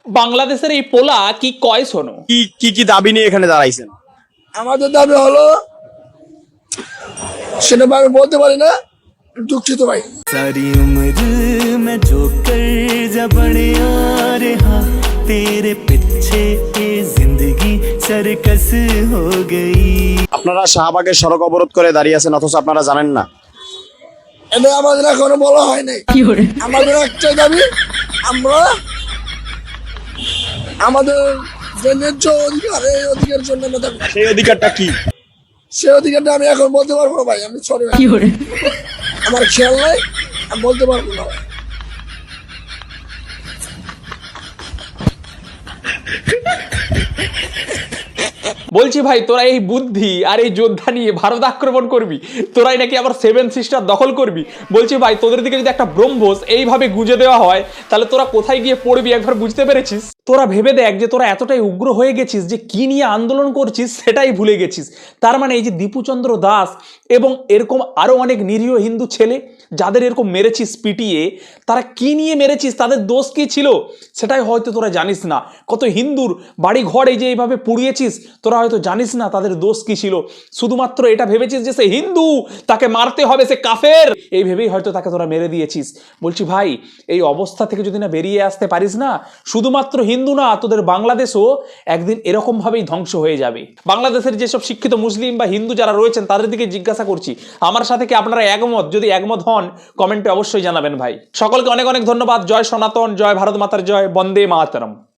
বাংলাদেশের এই পোলা কি কয় শোনো। কি দাবি নিয়ে এখানে দাঁড়াইছেন? আমাদের দাবি হলো, সেটা আমি বলতে পারি না, দুঃখিত ভাই। सारी उम्र मैं जो कर जा बड़े आ रहा तेरे पीछे ये जिंदगी सर्कस हो गई। আপনারা শাহবাগের সড়ক অবরোধ করে দাঁড়িয়ে আছেন অথচ আপনারা জানেন না? এটা আমাদের এখনো বলা হয় নাই। আমাদের একটাই দাবি, আমরা আমাদের যে ন্যায্য অধিকার, এই অধিকারের জন্য আমরা দাবি। সেই অধিকারটা কি? সেই অধিকারটা আমি এখন বলতে পারবো না ভাই, আমি সরি ভাই, আমার খেয়াল নাই, আমি বলতে পারবো না ভাই। বলছি ভাই, তোরা এই বুদ্ধি আর এই যোদ্ধা নিয়ে ভারত আক্রমণ করবি, তোরাই নাকি আবার 7 সিস্টার দখল করবি। বলছি ভাই, তোদের দিকে যদি একটা ব্রহ্মোস এইভাবে গুজে দেওয়া হয়, তাহলে তোরা কোথায় গিয়ে পড়বি একবার বুঝতে পেরেছিস? তোরা ভেবে দেখ যে তোরা এতটাই উগ্র হয়ে গেছিস যে কি নিয়ে আন্দোলন করছিস সেটাই ভুলে গেছিস। তার মানে এই যে দীপুচন্দ্র দাস এবং এরকম আরো অনেক নিরীহ হিন্দু ছেলে যাদের এরকম মেরেছিস পিটিয়ে, তারা কি নিয়ে মেরেছিস, তাদের দোষ কি ছিল সেটাই হয়তো তোরা জানিস না। কত হিন্দুর বাড়ি ঘর এই যে এইভাবে পুড়িয়েছিস, তোরা হয়তো জানিস না তাদের দোষ কি ছিল। শুধুমাত্র এটা ভেবেছিস যে সে হিন্দু, তাকে মারতে হবে, সে কাফের, এই ভেবেই হয়তো তাকে তোরা মেরে দিয়েছিস। বলছি ভাই, এই অবস্থা থেকে যদি না বেরিয়ে আসতে পারিস না, শুধুমাত্র হিন্দু না, তোদের বাংলাদেশও একদিন এরকম ভাবেই ধ্বংস হয়ে যাবে। বাংলাদেশের যেসব শিক্ষিত মুসলিম বা হিন্দু যারা রয়েছেন তাদের দিকে জিজ্ঞাসা করছি, আমার সাথে কি আপনারা একমত? যদি একমত হন কমেন্টে অবশ্যই জানাবেন ভাই। সকলকে অনেক অনেক ধন্যবাদ। জয় সনাতন, জয় ভারত মাতার জয়, বন্দে মাতরম।